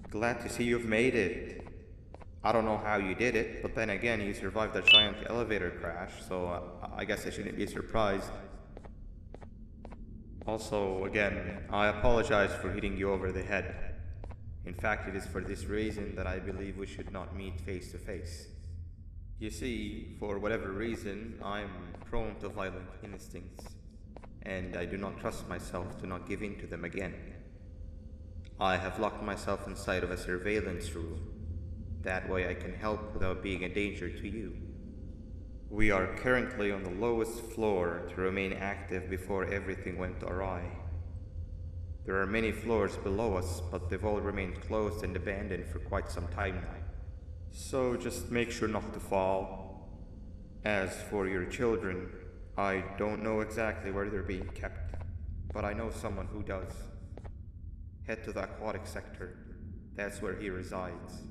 Glad to see you've made it. I don't know how you did it, but then again, you survived a giant elevator crash, so I guess I shouldn't be surprised. Also, again, I apologize for hitting you over the head. In fact, it is for this reason that I believe we should not meet face to face. You see, for whatever reason, I'm prone to violent instincts, and I do not trust myself to not give in to them again. I have locked myself inside of a surveillance room. That way I can help without being a danger to you. We are currently on the lowest floor to remain active before everything went awry. There are many floors below us, but they've all remained closed and abandoned for quite some time now. So just make sure not to fall. As for your children, I don't know exactly where they're being kept, but I know someone who does. Head to the aquatic sector. That's where he resides.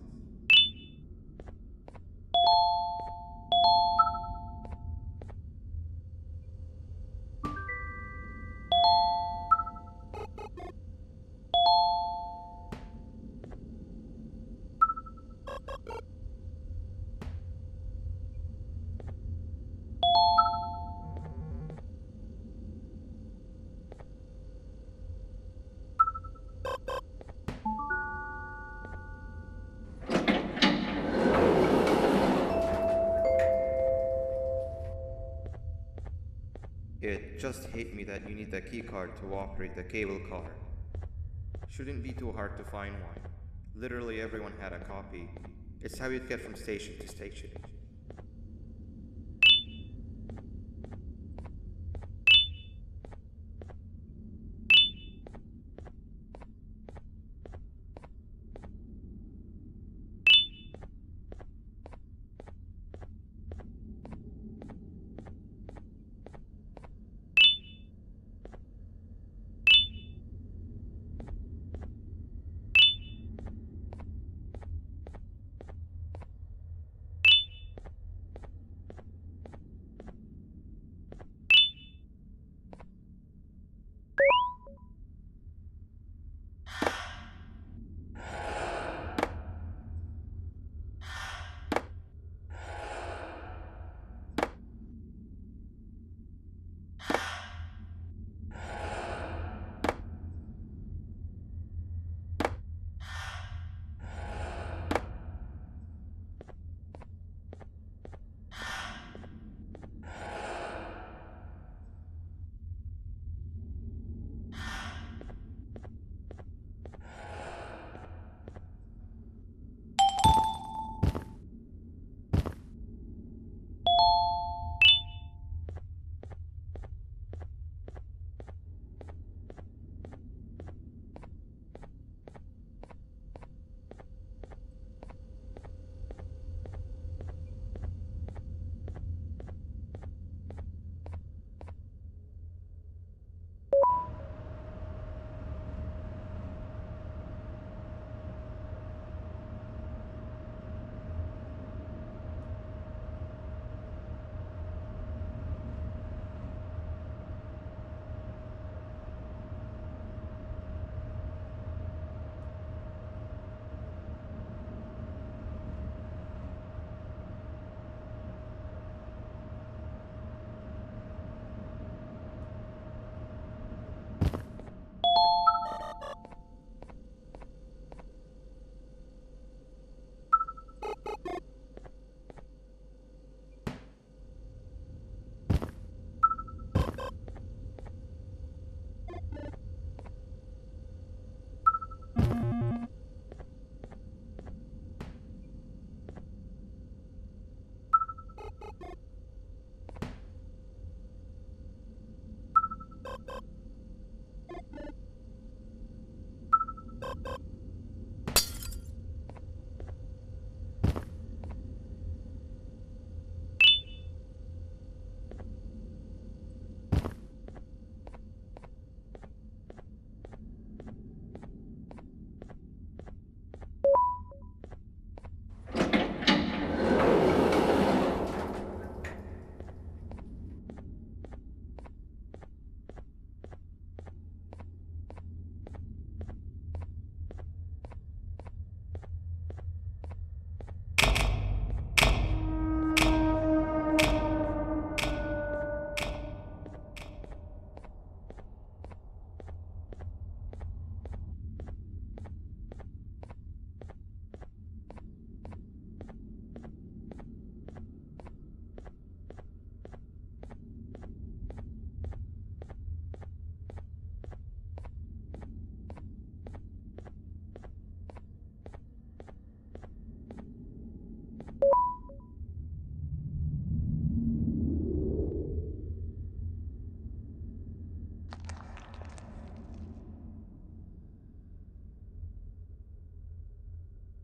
It just hit me that you need the keycard to operate the cable car. Shouldn't be too hard to find one. Literally everyone had a copy. It's how you'd get from station to station.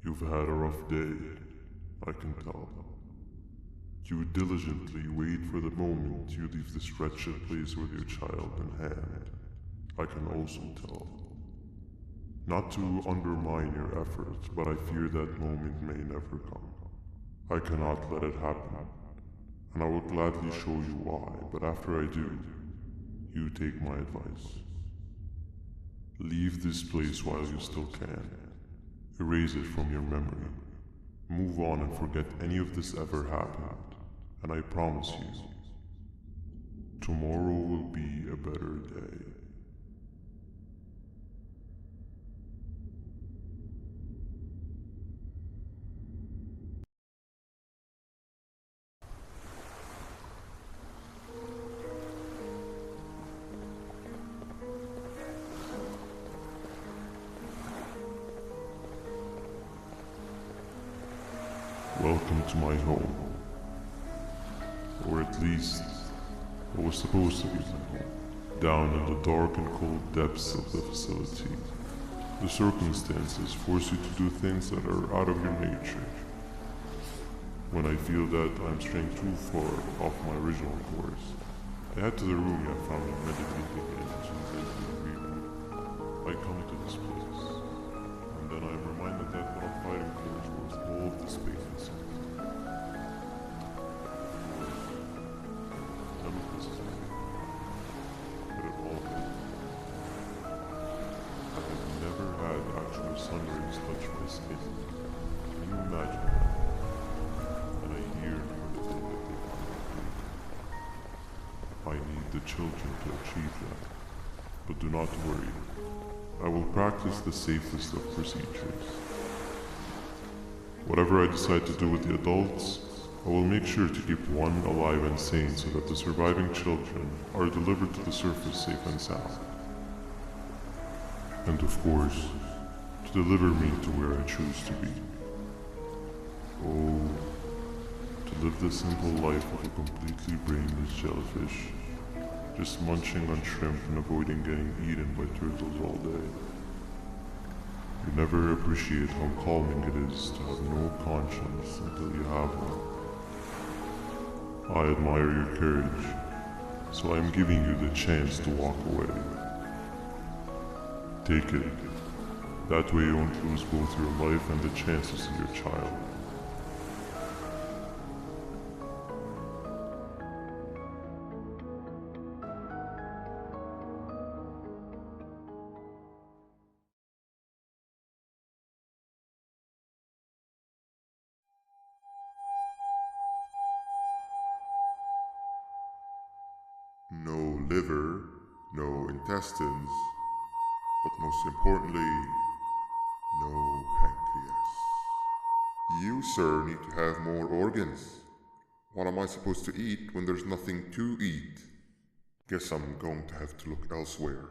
You've had a rough day, I can tell. You diligently wait for the moment you leave this wretched place with your child in hand. I can also tell. Not to undermine your efforts, but I fear that moment may never come. I cannot let it happen, and I will gladly show you why, but after I do, you take my advice. Leave this place while you still can. Erase it from your memory. Move on and forget any of this ever happened, and I promise you, tomorrow will be a better day. Welcome to my home. Or at least, what was supposed to be my home. Down in the dark and cold depths of the facility, the circumstances force you to do things that are out of your nature. When I feel that I'm straying too far off my original course, I head to the room I found me meditating in to regroup. I come to this place, and then I am reminded that what I'm fighting for is worth all of the space inside. None of this is me, but it all is. I have never had actual sun rays touch my skin. Can you imagine that? And I hear for the thing that they want. I need the children to achieve that. But do not worry. I will practice the safest of procedures. Whatever I decide to do with the adults, I will make sure to keep one alive and sane so that the surviving children are delivered to the surface safe and sound. And of course, to deliver me to where I choose to be. Oh, to live the simple life of a completely brainless jellyfish, just munching on shrimp and avoiding getting eaten by turtles all day. You never appreciate how calming it is to have no conscience until you have one. I admire your courage, so I am giving you the chance to walk away. Take it. That way you won't lose both your life and the chance to see your child. No liver, no intestines, but most importantly, no pancreas. You, sir, need to have more organs. What am I supposed to eat when there's nothing to eat? Guess I'm going to have to look elsewhere.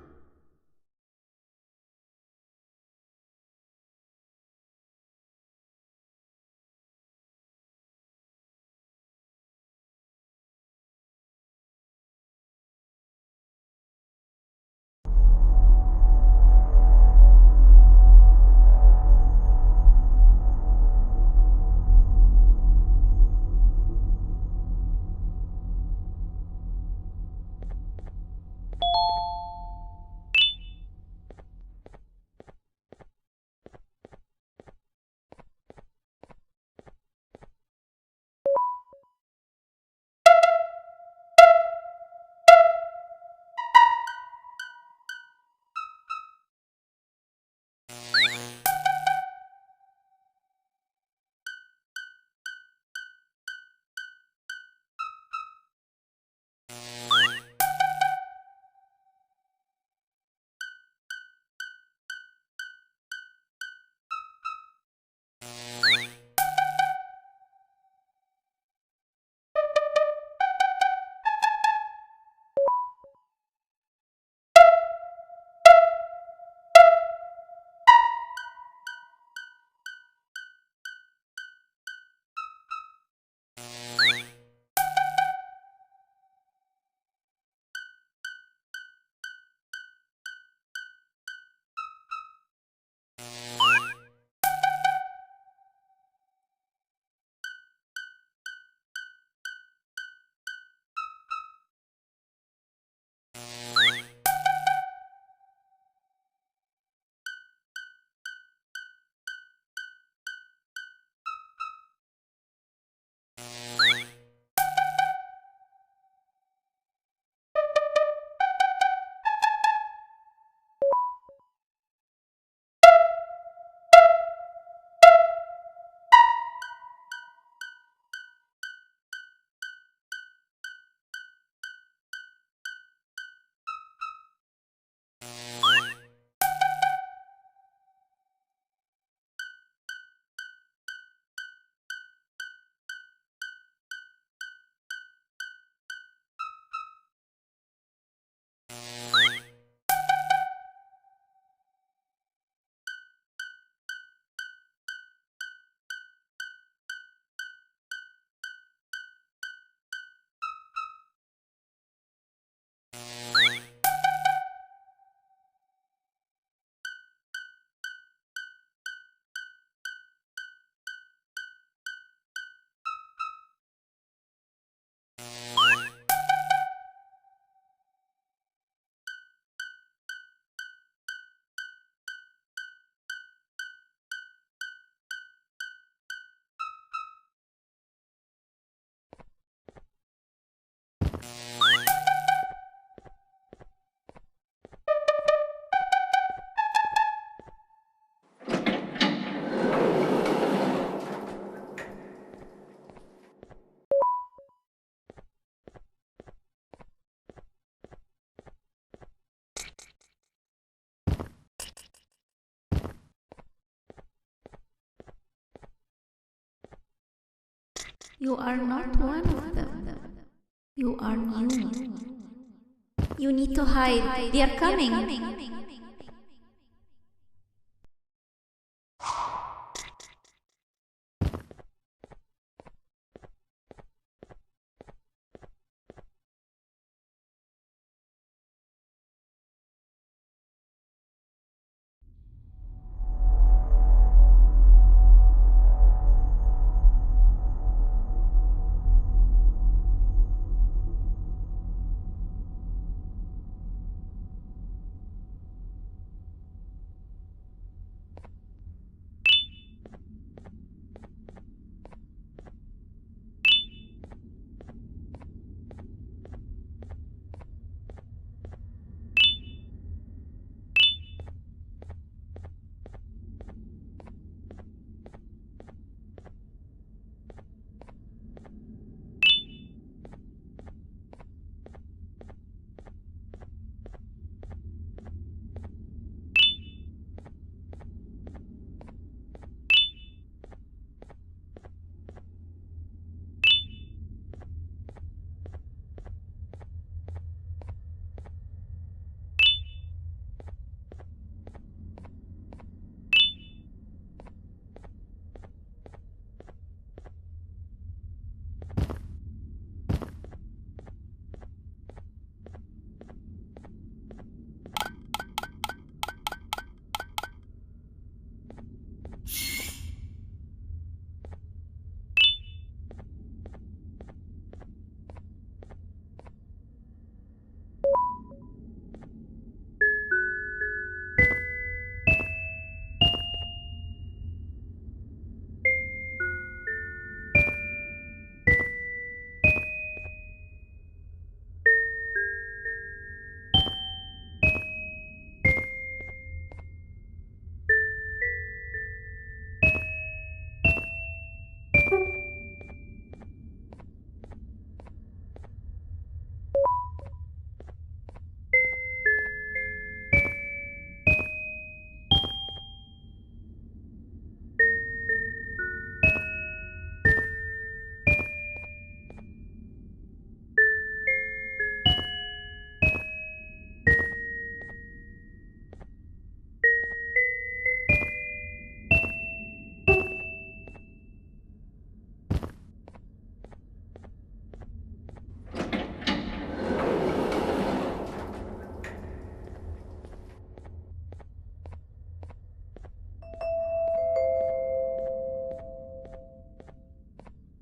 You are not one of them. You are new. You need to hide. They are coming.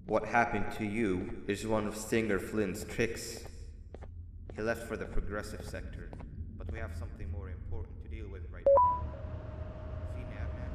What happened to you is one of Stinger Flynn's tricks. He left for the progressive sector, but we have something more important to deal with right now. See, Nabnab?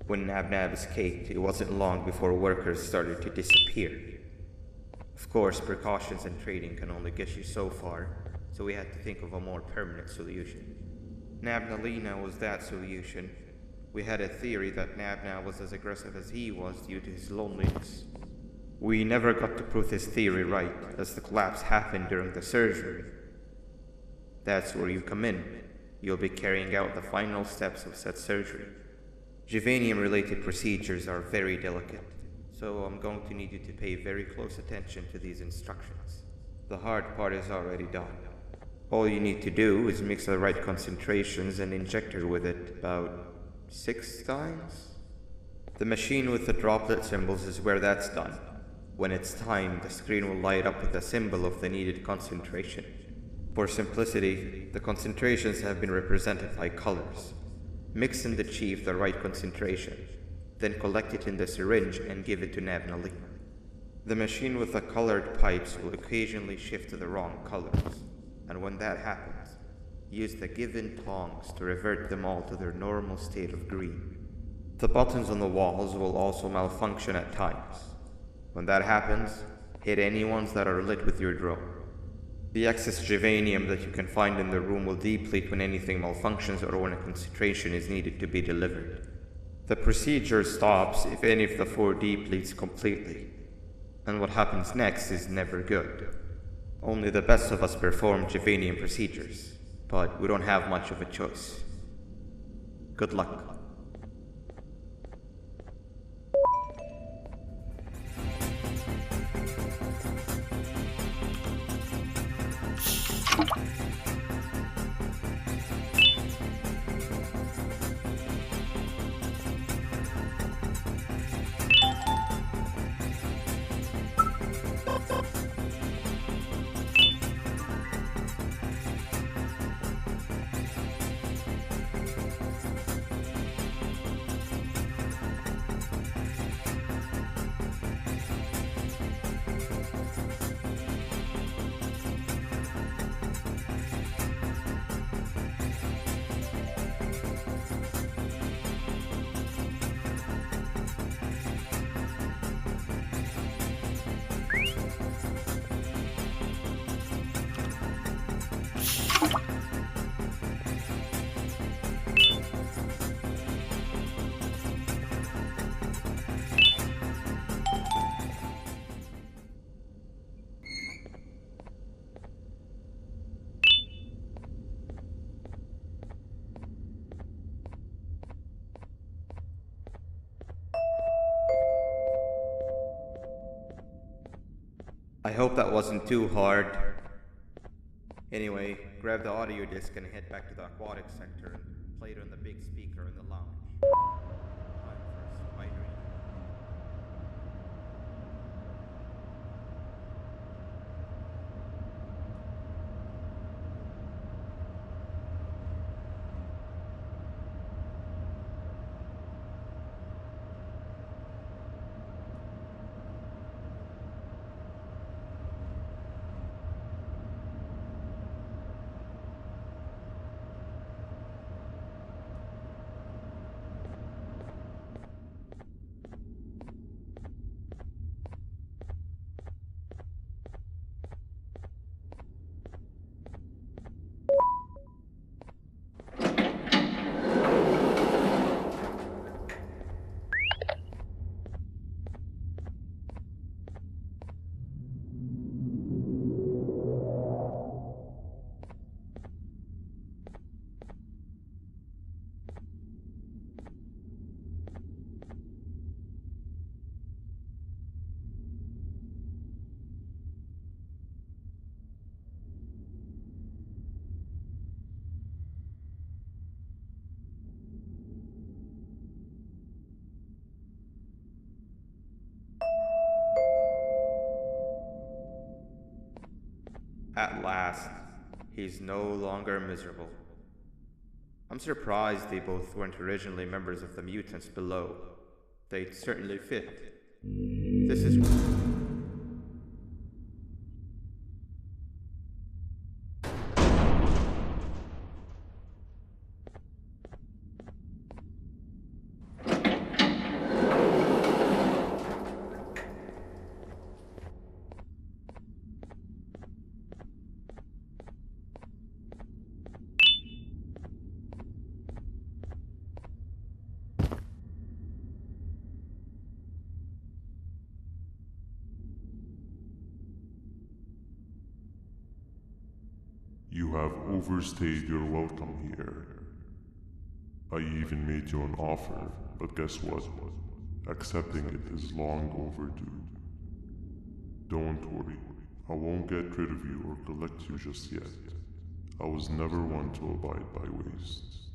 When Nabnab escaped, it wasn't long before workers started to disappear. Of course, precautions and trading can only get you so far, so we had to think of a more permanent solution. Nabnalina was that solution. We had a theory that Nabna was as aggressive as he was due to his loneliness. We never got to prove this theory right, as the collapse happened during the surgery. That's where you come in. You'll be carrying out the final steps of said surgery. Juvenium-related procedures are very delicate, so I'm going to need you to pay very close attention to these instructions. The hard part is already done. All you need to do is mix the right concentrations and inject her with it about 6 times. The machine with the droplet symbols is where that's done. When it's time, the screen will light up with a symbol of the needed concentration. For simplicity, the concentrations have been represented by colors. Mix and achieve the right concentration, then collect it in the syringe and give it to Nabnali. The machine with the colored pipes will occasionally shift to the wrong colors, and when that happens, use the given tongs to revert them all to their normal state of green. The buttons on the walls will also malfunction at times. When that happens, hit any ones that are lit with your drone. The excess Jivanium that you can find in the room will deplete when anything malfunctions or when a concentration is needed to be delivered. The procedure stops if any of the 4 depletes completely, and what happens next is never good. Only the best of us perform Jivanium procedures, but we don't have much of a choice. Good luck. I hope that wasn't too hard. Anyway, grab the audio disc and head back to the aquatic sector and play it on the big speaker in the lounge. Time for spidery. At last, he's no longer miserable. I'm surprised they both weren't originally members of the mutants below. They'd certainly fit. This is... You have overstayed your welcome here. I even made you an offer, but guess what? Accepting it is long overdue. Don't worry, I won't get rid of you or collect you just yet. I was never one to abide by wastes.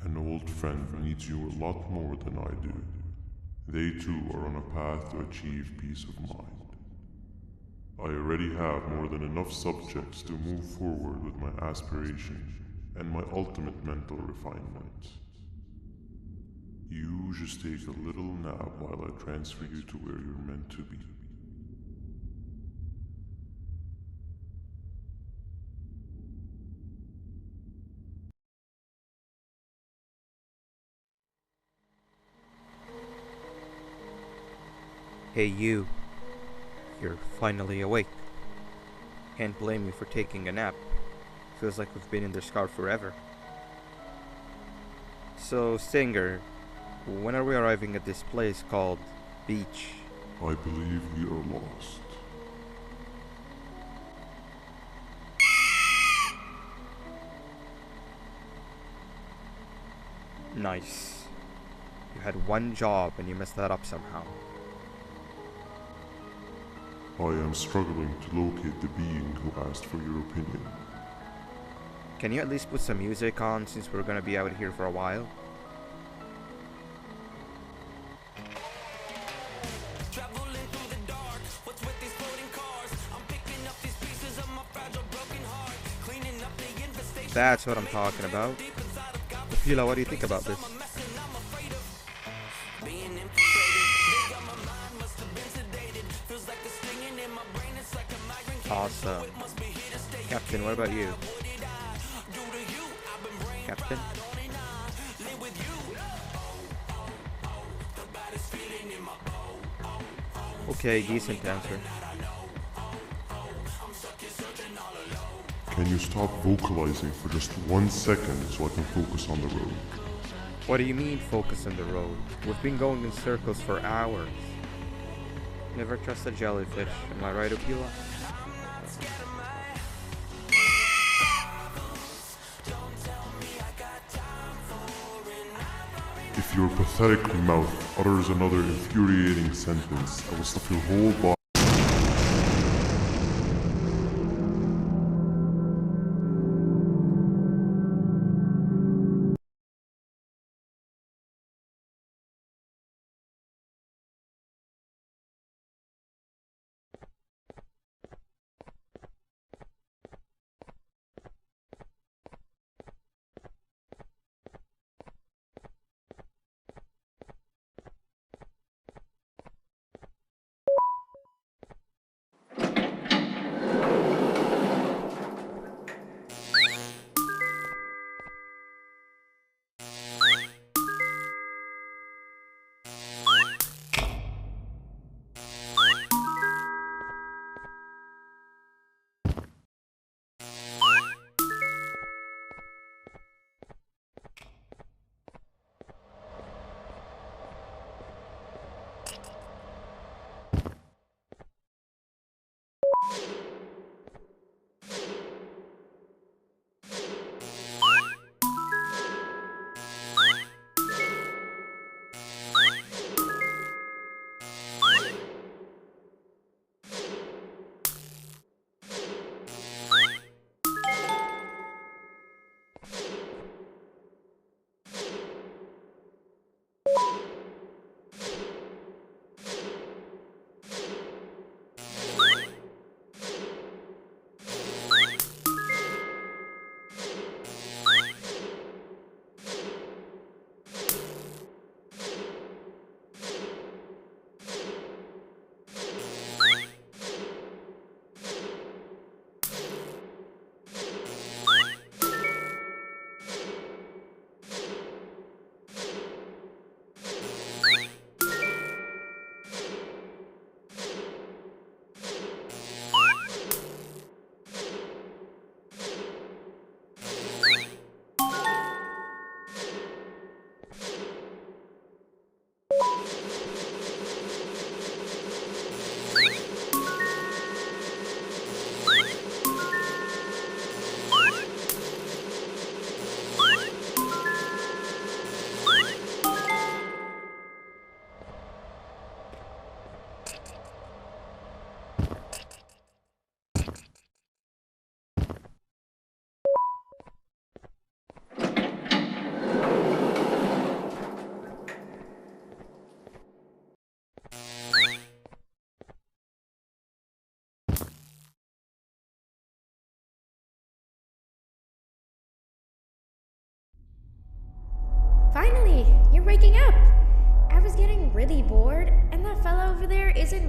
An old friend needs you a lot more than I do. They too are on a path to achieve peace of mind. I already have more than enough subjects to move forward with my aspiration and my ultimate mental refinement. You just take a little nap while I transfer you to where you're meant to be. Hey you, you're finally awake. Can't blame you for taking a nap. Feels like we've been in this car forever. So, Singer, when are we arriving at this place called Beach? I believe we are lost. Nice. You had one job and you messed that up somehow. I am struggling to locate the being who asked for your opinion. Can you at least put some music on since we're gonna be out here for a while? That's what I'm talking about. Tequila, what do you think about this? Awesome. Captain, what about you? Captain? Okay, decent answer. Can you stop vocalizing for just 1 second so I can focus on the road? What do you mean focus on the road? We've been going in circles for hours. Never trust a jellyfish, am I right, Tequila? If your pathetic mouth utters another infuriating sentence, I will stuff your whole body.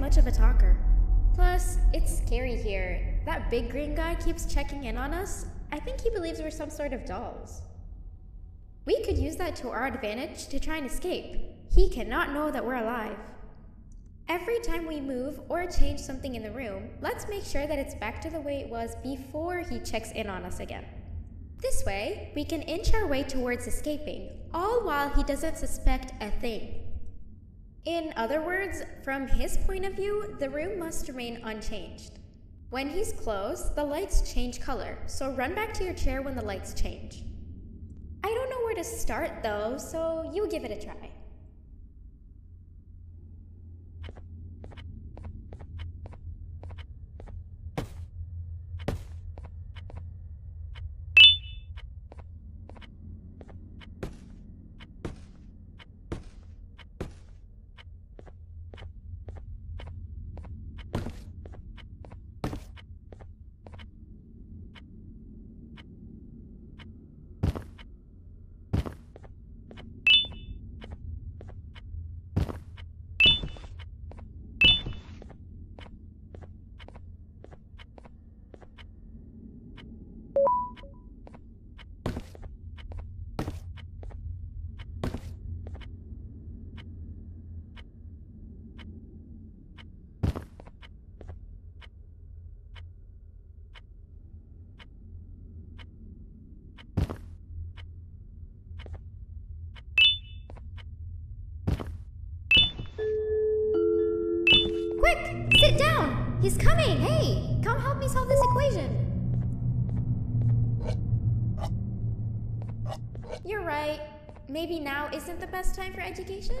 much of a talker. Plus, it's scary here. That big green guy keeps checking in on us. I think he believes we're some sort of dolls. We could use that to our advantage to try and escape. He cannot know that we're alive. Every time we move or change something in the room, let's make sure that it's back to the way it was before he checks in on us again. This way, we can inch our way towards escaping, all while he doesn't suspect a thing. In other words, from his point of view, the room must remain unchanged. When he's close, the lights change color, so run back to your chair when the lights change. I don't know where to start though, so you give it a try. Quick! Sit down! He's coming! Hey! Come help me solve this equation! You're right. Maybe now isn't the best time for education?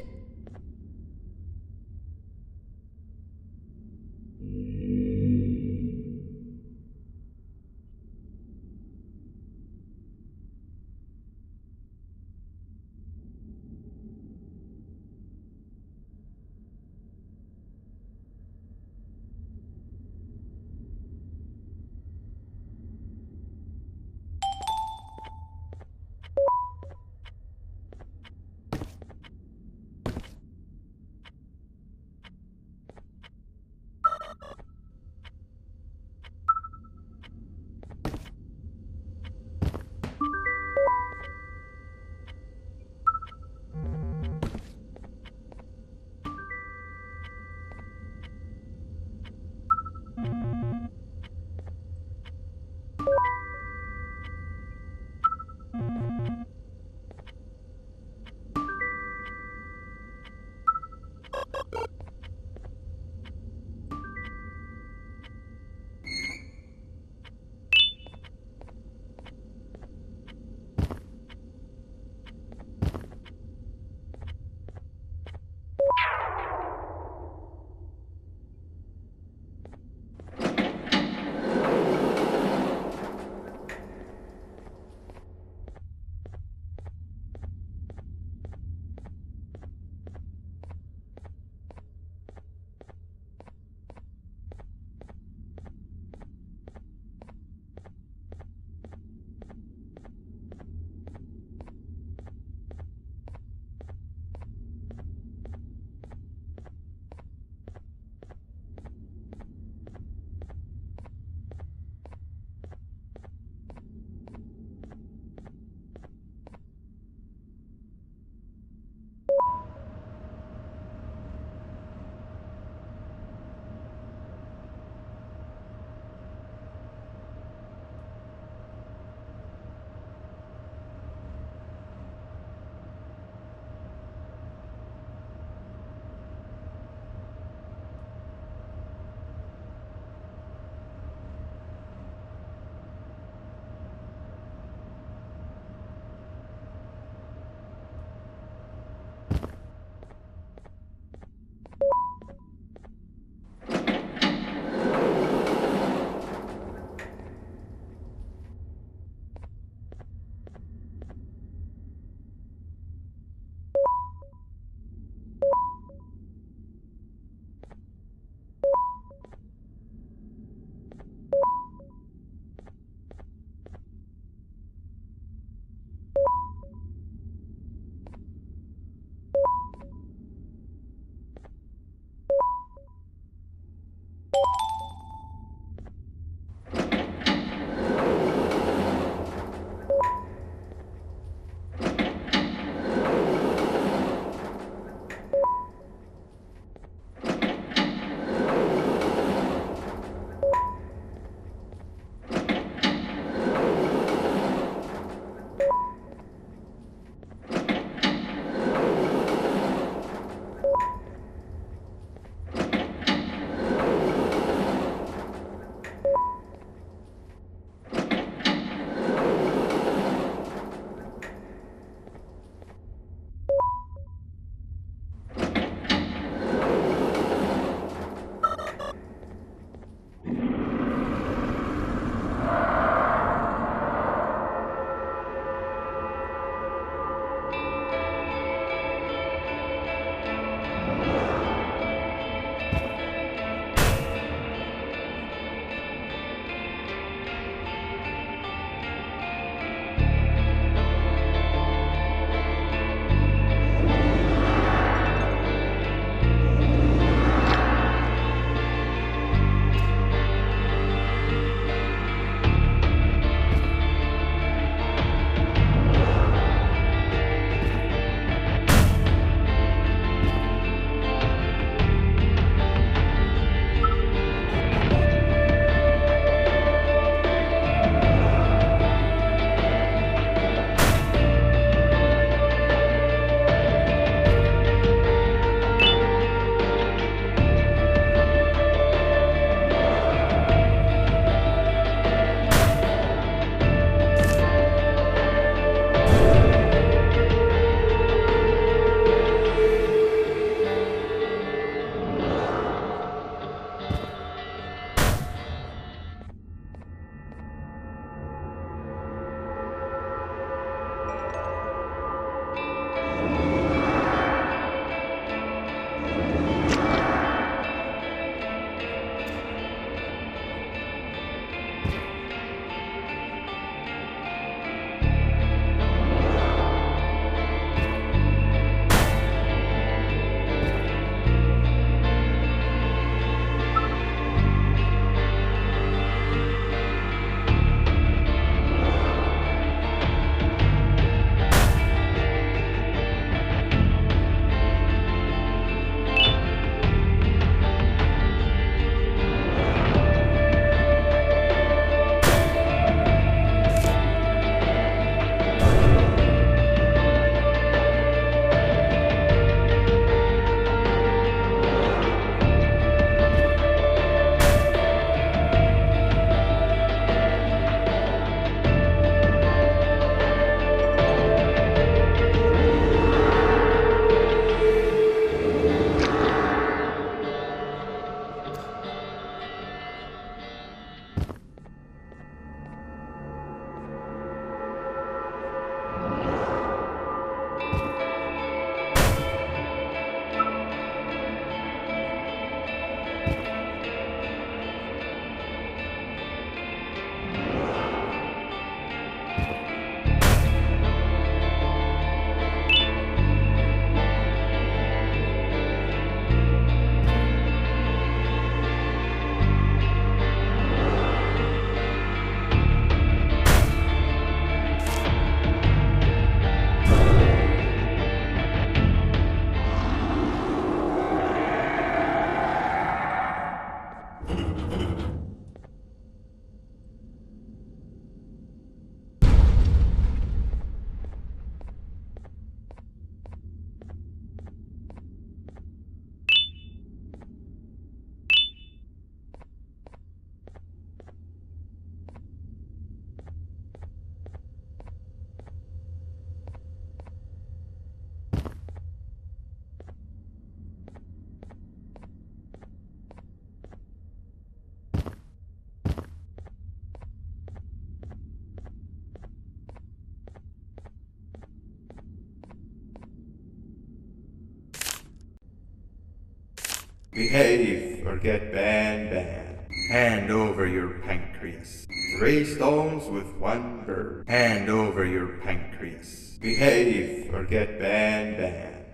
Behave or get banned. Hand over your pancreas. 3 stones with 1 bird. Hand over your pancreas. Behave or get banned.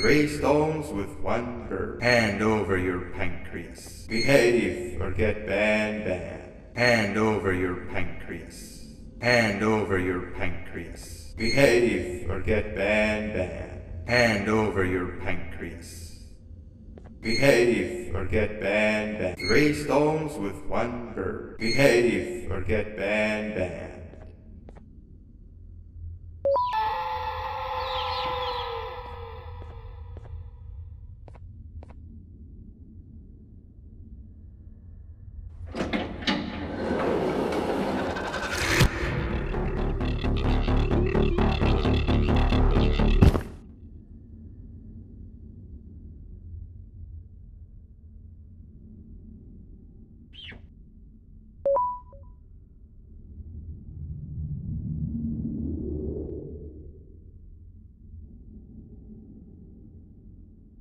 3 stones with 1 bird. Hand over your pancreas. Behave or get banned. Hand over your pancreas. Hand over your pancreas. Behave or get banned. Hand over your pancreas. Behave or get banned. 3 stones with 1 bird. Behave or get banned.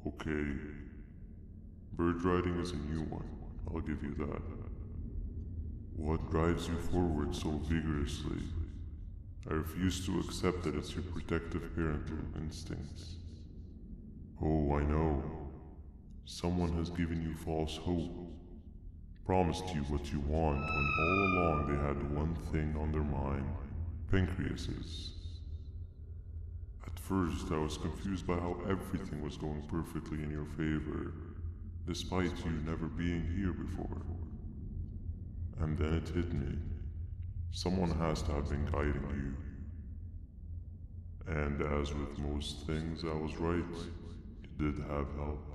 Okay. Bird riding is a new one, I'll give you that. What drives you forward so vigorously? I refuse to accept that it's your protective parental instincts. Oh, I know. Someone has given you false hope. Promised you what you want when all along they had one thing on their mind. Pancreases. At first, I was confused by how everything was going perfectly in your favor, despite you never being here before. And then it hit me. Someone has to have been guiding you. And as with most things, I was right. It did have help.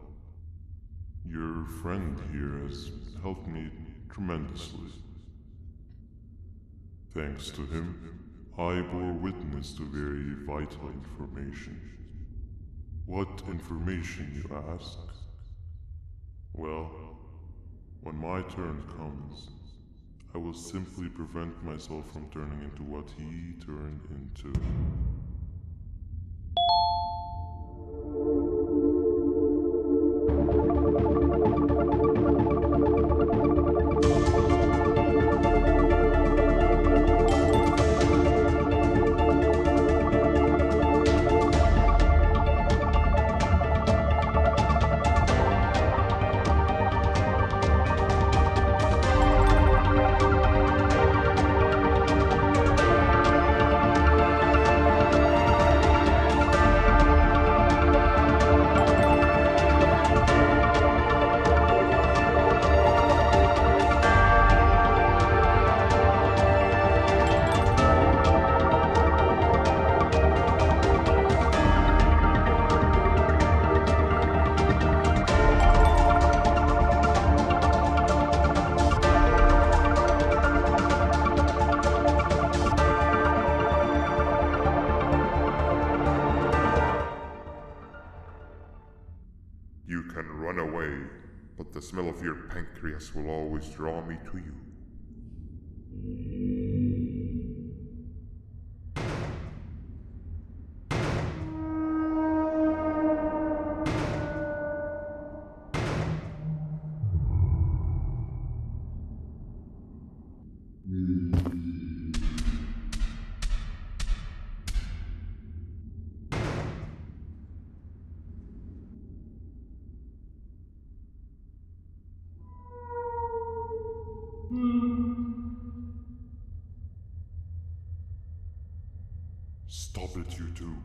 Your friend here has helped me tremendously. Thanks to him, I bore witness to very vital information. What information, you ask? Well, when my turn comes, I will simply prevent myself from turning into what he turned into. You can run away, but the smell of your pancreas will always draw me to you. Stop it, you two.